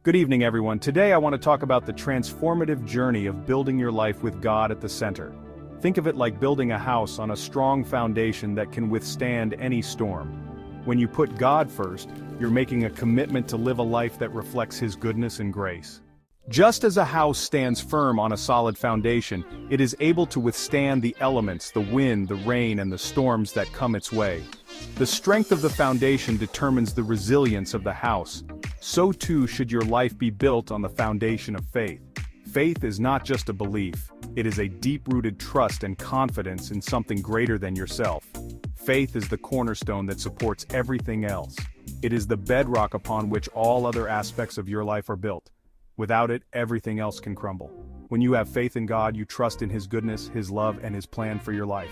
Good evening, everyone. Today I want to talk about the transformative journey of building your life with God at the center. Think of it like building a house on a strong foundation that can withstand any storm. When you put God first, you're making a commitment to live a life that reflects His goodness and grace. Just as a house stands firm on a solid foundation, it is able to withstand the elements, the wind, the rain, and the storms that come its way. The strength of the foundation determines the resilience of the house. So too should your life be built on the foundation of faith. Faith is not just a belief, it is a deep-rooted trust and confidence in something greater than yourself. Faith is the cornerstone that supports everything else. It is the bedrock upon which all other aspects of your life are built. Without it, everything else can crumble. When you have faith in God, you trust in His goodness, His love, and His plan for your life.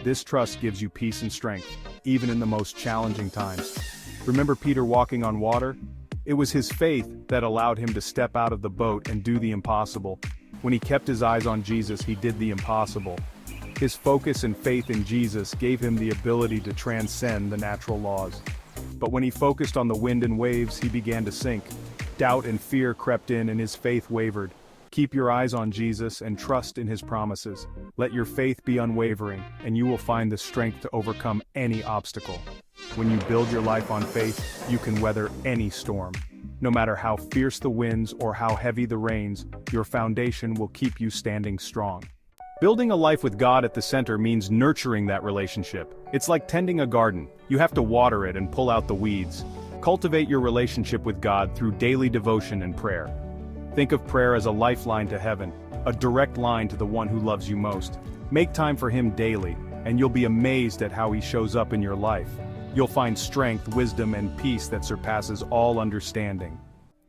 This trust gives you peace and strength, even in the most challenging times. Remember Peter walking on water? It was his faith that allowed him to step out of the boat and do the impossible. When he kept his eyes on Jesus, he did the impossible. His focus and faith in Jesus gave him the ability to transcend the natural laws. But when he focused on the wind and waves, he began to sink. Doubt and fear crept in and his faith wavered. Keep your eyes on Jesus and trust in His promises. Let your faith be unwavering, and you will find the strength to overcome any obstacle. When you build your life on faith, you can weather any storm. No matter how fierce the winds or how heavy the rains, your foundation will keep you standing strong. Building a life with God at the center means nurturing that relationship. It's like tending a garden. You have to water it and pull out the weeds. Cultivate your relationship with God through daily devotion and prayer. Think of prayer as a lifeline to heaven, a direct line to the one who loves you most. Make time for Him daily, and you'll be amazed at how He shows up in your life. You'll find strength, wisdom, and peace that surpasses all understanding.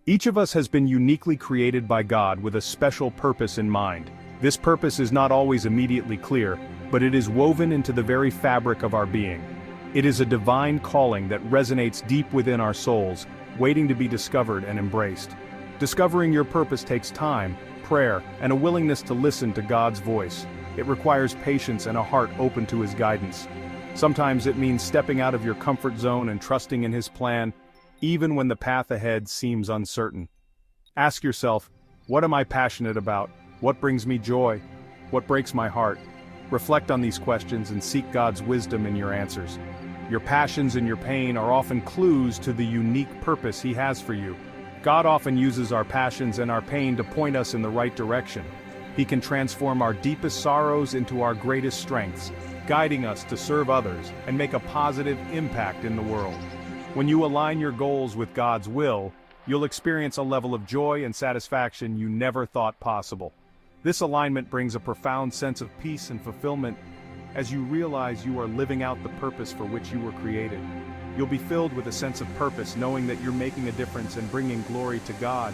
Each of us has been uniquely created by God with a special purpose in mind. This purpose is not always immediately clear, but it is woven into the very fabric of our being. It is a divine calling that resonates deep within our souls, waiting to be discovered and embraced. Discovering your purpose takes time, prayer, and a willingness to listen to God's voice. It requires patience and a heart open to His guidance. Sometimes it means stepping out of your comfort zone and trusting in His plan, even when the path ahead seems uncertain. Ask yourself, what am I passionate about? What brings me joy? What breaks my heart? Reflect on these questions and seek God's wisdom in your answers. Your passions and your pain are often clues to the unique purpose He has for you. God often uses our passions and our pain to point us in the right direction. He can transform our deepest sorrows into our greatest strengths, guiding us to serve others and make a positive impact in the world. When you align your goals with God's will, you'll experience a level of joy and satisfaction you never thought possible. This alignment brings a profound sense of peace and fulfillment as you realize you are living out the purpose for which you were created. You'll be filled with a sense of purpose, knowing that you're making a difference and bringing glory to God.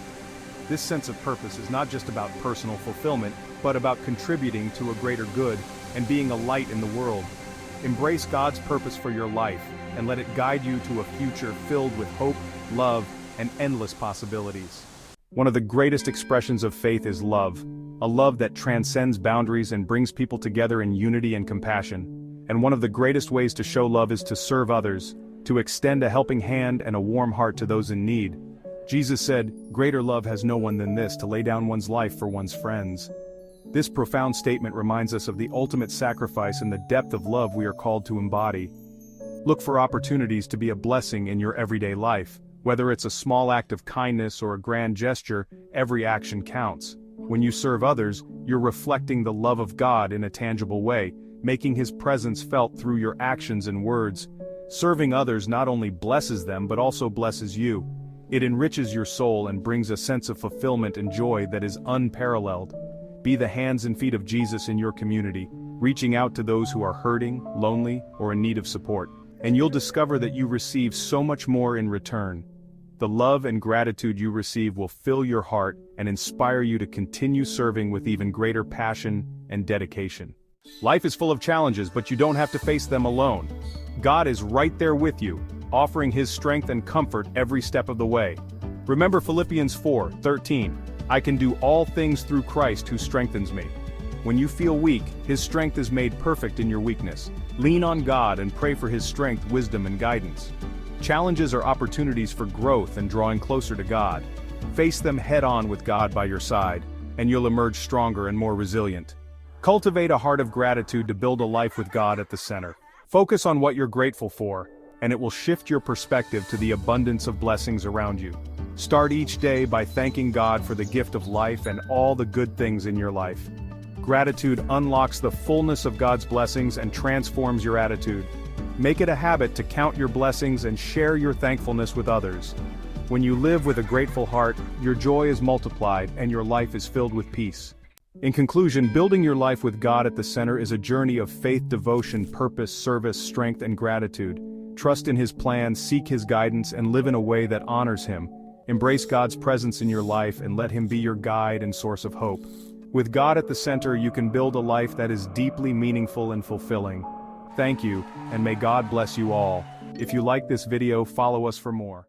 This sense of purpose is not just about personal fulfillment, but about contributing to a greater good and being a light in the world. Embrace God's purpose for your life and let it guide you to a future filled with hope, love, and endless possibilities. One of the greatest expressions of faith is love, a love that transcends boundaries and brings people together in unity and compassion. And one of the greatest ways to show love is to serve others, to extend a helping hand and a warm heart to those in need. Jesus said, "Greater love has no one than this, to lay down one's life for one's friends." This profound statement reminds us of the ultimate sacrifice and the depth of love we are called to embody. Look for opportunities to be a blessing in your everyday life. Whether it's a small act of kindness or a grand gesture, every action counts. When you serve others, you're reflecting the love of God in a tangible way, making His presence felt through your actions and words. Serving others not only blesses them but also blesses you. It enriches your soul and brings a sense of fulfillment and joy that is unparalleled. Be the hands and feet of Jesus in your community, reaching out to those who are hurting, lonely, or in need of support. And you'll discover that you receive so much more in return. The love and gratitude you receive will fill your heart and inspire you to continue serving with even greater passion and dedication. Life is full of challenges, but you don't have to face them alone. God is right there with you, offering His strength and comfort every step of the way. Remember Philippians 4:13, "I can do all things through Christ who strengthens me." When you feel weak, His strength is made perfect in your weakness. Lean on God and pray for His strength, wisdom, and guidance. Challenges are opportunities for growth and drawing closer to God. Face them head-on with God by your side, and you'll emerge stronger and more resilient. Cultivate a heart of gratitude to build a life with God at the center. Focus on what you're grateful for, and it will shift your perspective to the abundance of blessings around you. Start each day by thanking God for the gift of life and all the good things in your life. Gratitude unlocks the fullness of God's blessings and transforms your attitude. Make it a habit to count your blessings and share your thankfulness with others. When you live with a grateful heart, your joy is multiplied and your life is filled with peace. In conclusion, building your life with God at the center is a journey of faith, devotion, purpose, service, strength, and gratitude. Trust in His plan, seek His guidance, and live in a way that honors Him. Embrace God's presence in your life and let Him be your guide and source of hope. With God at the center, you can build a life that is deeply meaningful and fulfilling. Thank you, and may God bless you all. If you like this video, follow us for more.